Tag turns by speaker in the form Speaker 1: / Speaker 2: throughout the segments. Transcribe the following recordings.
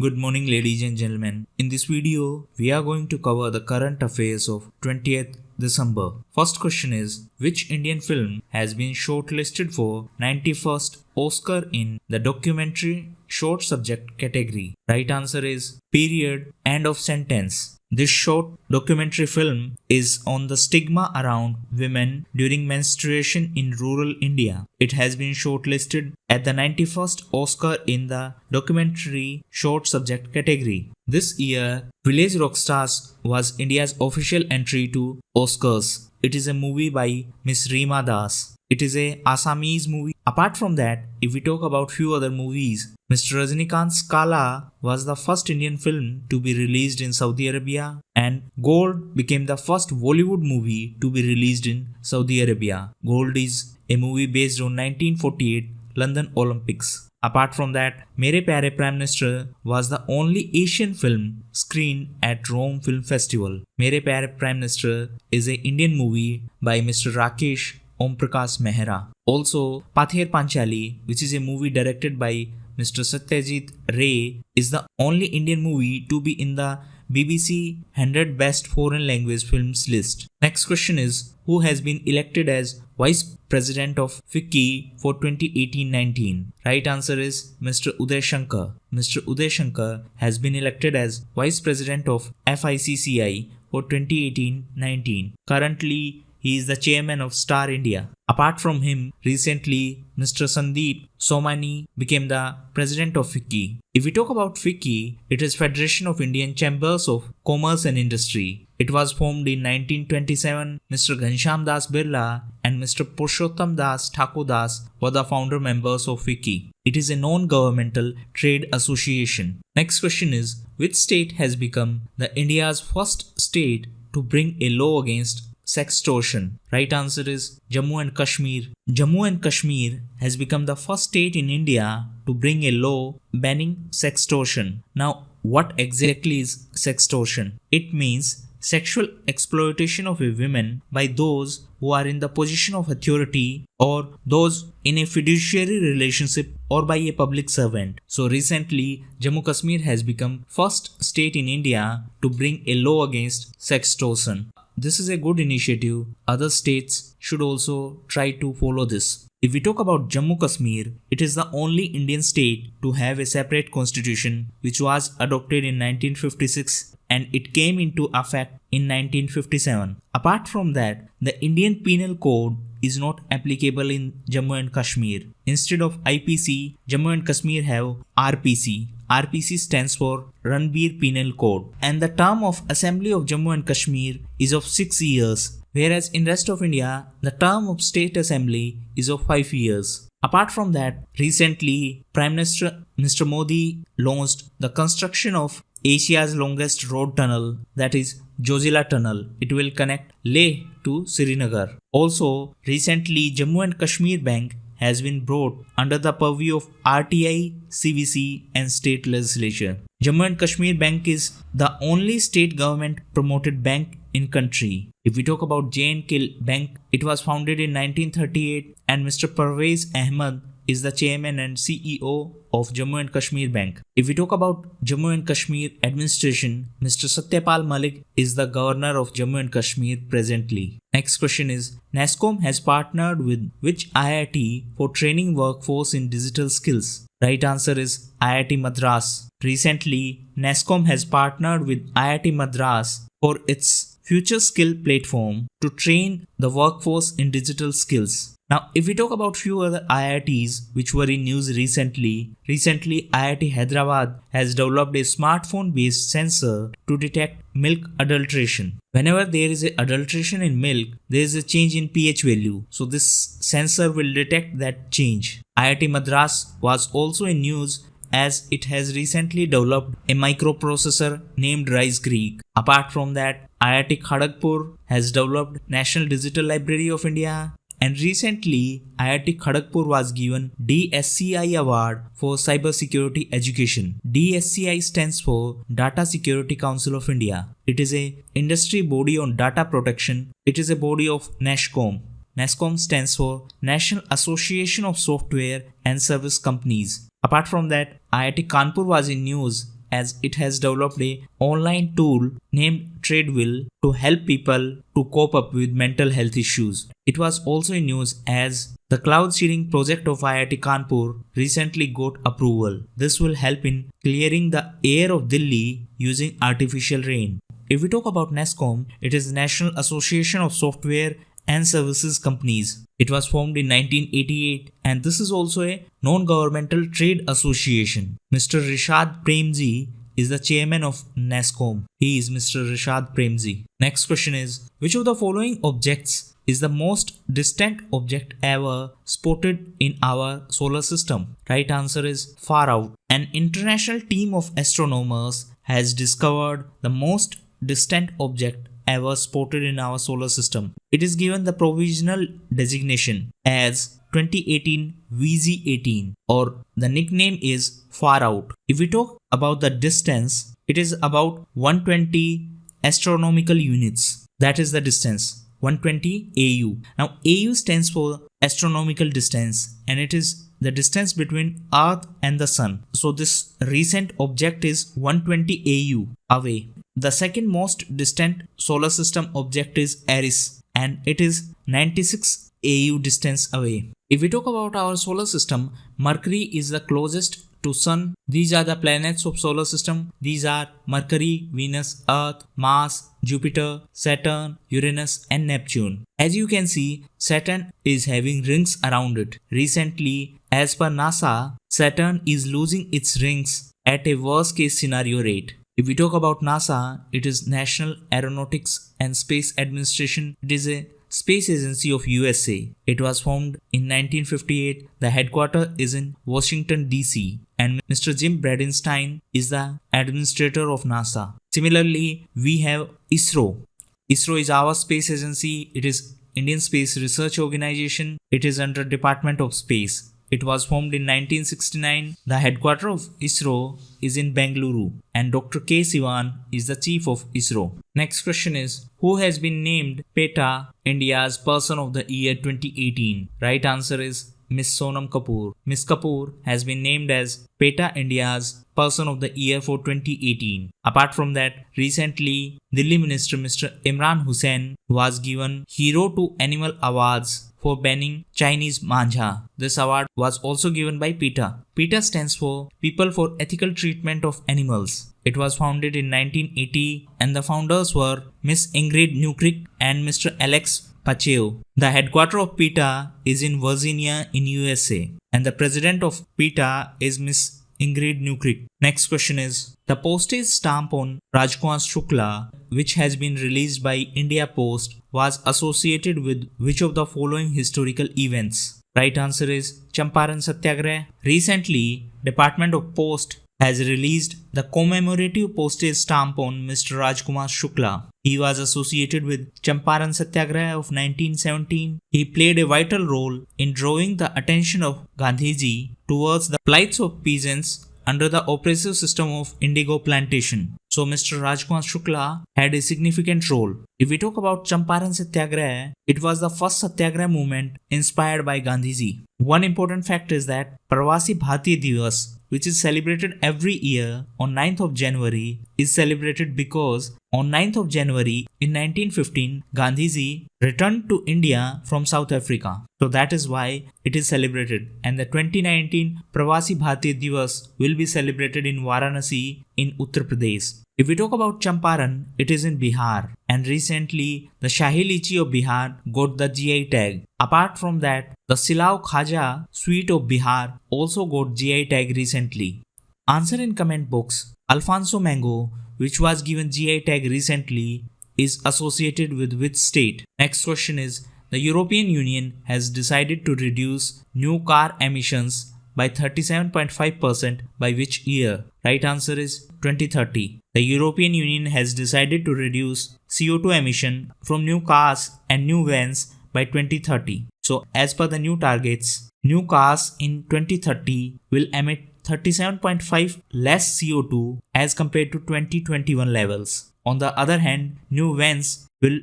Speaker 1: Good morning, ladies and gentlemen. In this video, we are going to cover the current affairs of 20th December. First question is, which Indian film has been shortlisted for 91st Oscar in the documentary short subject category? Right answer is Period, End of Sentence. This short documentary film is on the stigma around women during menstruation in rural India. It has been shortlisted at the 91st Oscar in the documentary short subject category. This year, Village Rockstars was India's official entry to Oscars. It is a movie by Miss Reema Das. It is a Assamese movie. Apart from that, if we talk about few other movies, Mr. Rajnikant's Kala was the first Indian film to be released in Saudi Arabia, and Gold became the first Bollywood movie to be released in Saudi Arabia. Gold is a movie based on 1948 London Olympics. Apart from that, Mere Pyare Prime Minister was the only Asian film screened at Rome Film Festival. Mere Pyare Prime Minister is an Indian movie by Mr. Rakesh Om Prakash Mehra. Also, Pather Panchali, which is a movie directed by Mr. Satyajit Ray, is the only Indian movie to be in the BBC 100 Best Foreign Language Films list. Next question is, who has been elected as Vice President of FICCI for 2018-19? Right answer is Mr. Uday Shankar. Mr. Uday Shankar has been elected as Vice President of FICCI for 2018-19. Currently, he is the chairman of Star India. Apart from him, recently Mr. Sandeep Somani became the president of FICCI. If we talk about FICCI, it is Federation of Indian Chambers of Commerce and Industry. It was formed in 1927. Mr. Ghanshyam Das Birla and Mr. Purushottam Das Thakur Das were the founder members of FICCI. It is a non-governmental trade association. Next question is, which state has become the India's first state to bring a law against sextortion? Right answer is Jammu and Kashmir. Jammu and Kashmir has become the first state in India to bring a law banning sextortion. Now, what exactly is sextortion? It means sexual exploitation of a woman by those who are in the position of authority or those in a fiduciary relationship or by a public servant. So recently, Jammu Kashmir has become first state in India to bring a law against sextortion. This is a good initiative. Other states should also try to follow this. If we talk about Jammu Kashmir, it is the only Indian state to have a separate constitution which was adopted in 1956 and it came into effect in 1957. Apart from that, the Indian Penal Code is not applicable in Jammu and Kashmir. Instead of IPC, Jammu and Kashmir have RPC. RPC stands for Ranbir Penal Code. And the term of Assembly of Jammu and Kashmir is of 6 years, whereas in rest of India, the term of State Assembly is of 5 years. Apart from that, recently, Prime Minister Mr. Modi launched the construction of Asia's longest road tunnel, that is Jojila Tunnel. It will connect Leh to Srinagar. Also, recently Jammu and Kashmir Bank has been brought under the purview of RTI, CVC and state legislature. Jammu and Kashmir Bank is the only state government promoted bank in country. If we talk about J&K Bank, it was founded in 1938 and Mr. Parvez Ahmed is the chairman and CEO of Jammu and Kashmir Bank. If we talk about Jammu and Kashmir administration, Mr. Satyapal Malik is the governor of Jammu and Kashmir presently. Next question is, Nasscom has partnered with which IIT for training workforce in digital skills? Right answer is IIT Madras. Recently, Nasscom has partnered with IIT Madras for its future skill platform to train the workforce in digital skills. Now, if we talk about few other IITs which were in news recently IIT Hyderabad has developed a smartphone-based sensor to detect milk adulteration. Whenever there is a adulteration in milk, there is a change in pH value. So this sensor will detect that change. IIT Madras was also in news as it has recently developed a microprocessor named Rice Creek. Apart from that, IIT Kharagpur has developed National Digital Library of India. And recently, IIT Kharagpur was given DSCI Award for Cybersecurity Education. DSCI stands for Data Security Council of India. It is a industry body on data protection. It is a body of Nasscom. Nasscom stands for National Association of Software and Service Companies. Apart from that, IIT Kanpur was in news as it has developed a online tool named Tradewheel to help people to cope up with mental health issues. It was also in news as the cloud seeding project of IIT Kanpur recently got approval. This will help in clearing the air of Delhi using artificial rain. If we talk about Nasscom, it is the National Association of Software and Services Companies. It was formed in 1988 and this is also a non-governmental trade association. Mr. Rishad Premji is the chairman of Nasscom. He is Mr. Rishad Premji. Next question is, which of the following objects is the most distant object ever spotted in our solar system? Right answer is far out. An international team of astronomers has discovered the most distant object ever spotted in our solar system. It is given the provisional designation as 2018 VZ18 or the nickname is far out. If we talk about the distance, it is about 120 astronomical units. That is the distance, 120 AU. Now AU stands for astronomical distance and it is the distance between Earth and the Sun. So this recent object is 120 AU away. The second most distant solar system object is Eris and it is 96 AU distance away. If we talk about our solar system, Mercury is the closest to Sun. These are the planets of solar system. These are Mercury, Venus, Earth, Mars, Jupiter, Saturn, Uranus and Neptune. As you can see, Saturn is having rings around it. Recently, as per NASA, Saturn is losing its rings at a worst case scenario rate. If we talk about NASA, it is National Aeronautics and Space Administration. It is a space agency of USA. It was formed in 1958. The headquarters is in Washington DC and Mr. Jim Bridenstine is the administrator of NASA. Similarly, we have ISRO. ISRO is our space agency. It is Indian Space Research Organization. It is under Department of Space. It was formed in 1969. The headquarters of ISRO is in Bengaluru and Dr. K. Sivan is the chief of ISRO. Next question is, who has been named PETA India's Person of the Year 2018? Right answer is Miss Sonam Kapoor. Miss Kapoor has been named as PETA India's Person of the Year for 2018. Apart from that, recently Delhi Minister Mr. Imran Hussain was given Hero to Animal Awards for banning Chinese manja. This award was also given by PETA. PETA stands for People for Ethical Treatment of Animals. It was founded in 1980 and the founders were Miss Ingrid Newkirk and Mr. Alex Pacheo. The headquarters of PETA is in Virginia in USA and the president of PETA is Miss Ingrid Newkirk. Next question is, the postage stamp on Rajkumar Shukla, which has been released by India Post, was associated with which of the following historical events? Right answer is Champaran Satyagraha. Recently, Department of Post has released the commemorative postage stamp on Mr. Rajkumar Shukla. He was associated with Champaran Satyagraha of 1917. He played a vital role in drawing the attention of Gandhiji towards the plights of peasants under the oppressive system of indigo plantation. So Mr. Rajkumar Shukla had a significant role. If we talk about Champaran Satyagraha, it was the first Satyagraha movement inspired by Gandhiji. One important fact is that Pravasi Bharatiya Divas, which is celebrated every year on 9th of January, is celebrated because on 9th of January in 1915, Gandhiji returned to India from South Africa. So that is why it is celebrated. And the 2019 Pravasi Bharatiya Divas will be celebrated in Varanasi in Uttar Pradesh. If we talk about Champaran, it is in Bihar and recently the Shahi Lichi of Bihar got the GI tag. Apart from that, the Silao Khaja sweet of Bihar also got GI tag recently. Answer in comment box. Alfonso Mango, which was given GI tag recently, is associated with which state? Next question is, the European Union has decided to reduce new car emissions by 37.5% by which year? Right answer is 2030. The European Union has decided to reduce CO2 emission from new cars and new vans by 2030. So as per the new targets, new cars in 2030 will emit 37.5 less CO2 as compared to 2021 levels. On the other hand, new vans will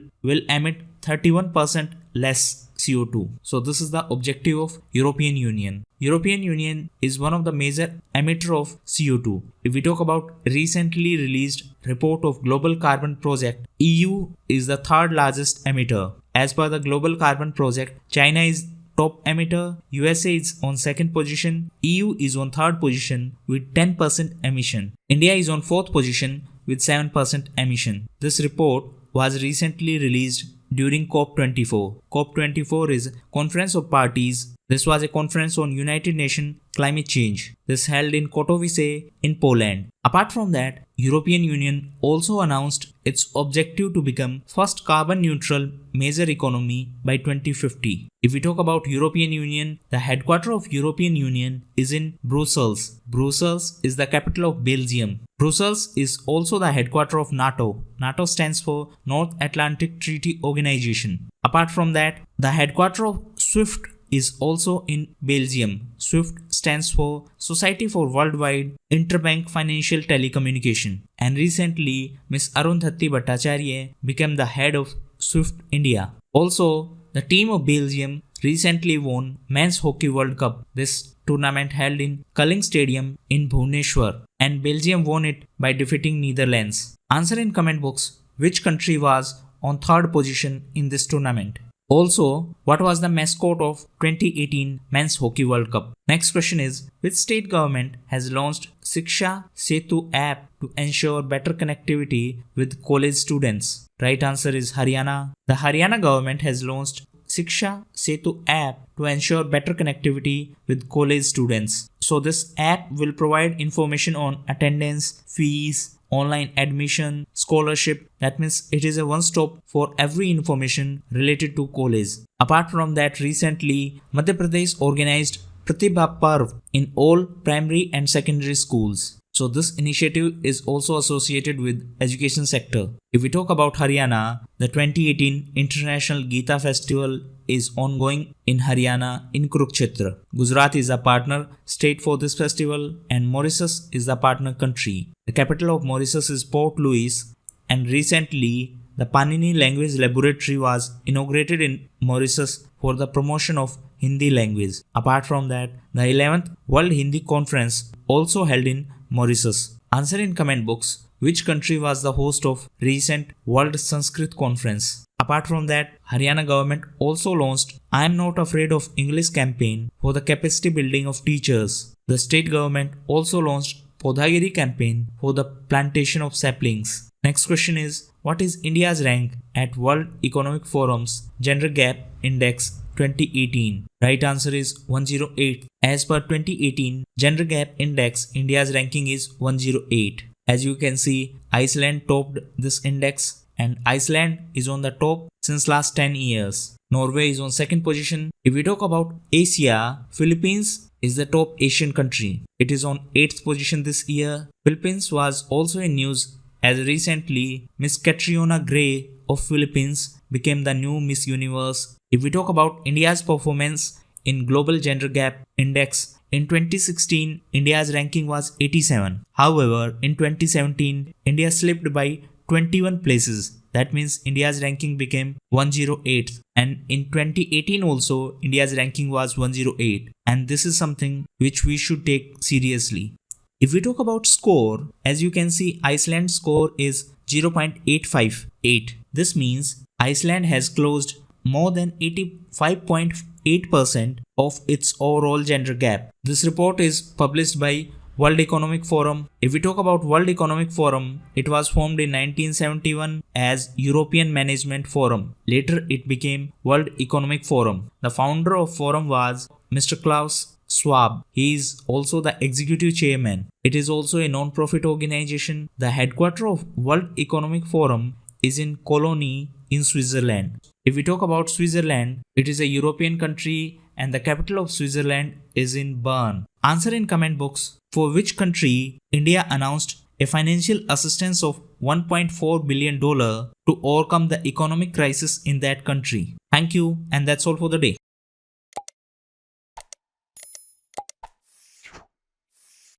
Speaker 1: emit 31% less CO2. So this is the objective of European Union. European Union is one of the major emitter of CO2. If we talk about recently released report of Global Carbon Project, EU is the third largest emitter. As per the Global Carbon Project, China is top emitter, USA is on second position, EU is on third position with 10% emission. India is on fourth position with 7% emission. This report was recently released during COP24. COP24 is Conference of Parties. This was a conference on United Nations climate change. This held in Katowice in Poland. Apart from that, European Union also announced its objective to become first carbon neutral major economy by 2050. If we talk about European Union, the headquarters of European Union is in Brussels. Brussels is the capital of Belgium. Brussels is also the headquarters of NATO. NATO stands for North Atlantic Treaty Organization. Apart from that, the headquarters of SWIFT is also in Belgium. SWIFT stands for Society for Worldwide Interbank Financial Telecommunication. And recently, Ms. Arundhati Bhattacharya became the head of SWIFT India. Also, the team of Belgium recently won Men's Hockey World Cup. This tournament held in Culling Stadium in Bhubaneswar, and Belgium won it by defeating Netherlands. Answer in comment box which country was on third position in this tournament. Also, what was the mascot of 2018 Men's Hockey World Cup? Next question is, which state government has launched Shiksha Setu app to ensure better connectivity with college students? Right answer is Haryana. The Haryana government has launched Shiksha Setu app to ensure better connectivity with college students. So this app will provide information on attendance, fees, online admission, scholarship. That means it is a one-stop for every information related to college. Apart from that, recently Madhya Pradesh organized Pratibha Parv in all primary and secondary schools. So this initiative is also associated with education sector. If we talk about Haryana, the 2018 International Gita Festival is ongoing in Haryana in Kurukshetra. Gujarat is a partner state for this festival and Mauritius is the partner country. The capital of Mauritius is Port Louis, and recently the Panini Language Laboratory was inaugurated in Mauritius for the promotion of Hindi language. Apart from that, the 11th World Hindi Conference also held in Mauritius. Answer in comment box which country was the host of recent World Sanskrit Conference. Apart from that, Haryana government also launched I Am Not Afraid of English campaign for the capacity building of teachers. The state government also launched Podhagiri campaign for the plantation of saplings. Next question is, what is India's rank at World Economic Forum's Gender Gap Index 2018? Right answer is 108. As per 2018 Gender Gap Index, India's ranking is 108. As you can see, Iceland topped this index, and Iceland is on the top since last 10 years. Norway is on second position. If we talk about Asia, Philippines is the top Asian country. It is on 8th position this year. Philippines was also in news as recently Miss Catriona Gray of Philippines became the new Miss Universe. If we talk about India's performance in Global Gender Gap Index, in 2016, India's ranking was 87. However, in 2017, India slipped by 21 places. That means India's ranking became 108th. And in 2018 also, India's ranking was 108. And this is something which we should take seriously. If we talk about score, as you can see, Iceland's score is 0.858. This means Iceland has closed more than 85.8% of its overall gender gap. This report is published by World Economic Forum. If we talk about World Economic Forum, it was formed in 1971 as European Management Forum. Later it became World Economic Forum. The founder of forum was Mr. Klaus Schwab. He is also the executive chairman. It is also a non-profit organization. The headquarters of World Economic Forum is in Cologne in Switzerland. If we talk about Switzerland, it is a European country and the capital of Switzerland is in Bern. Answer in comment box for which country India announced a financial assistance of $1.4 billion to overcome the economic crisis in that country. Thank you, and that's all for the day.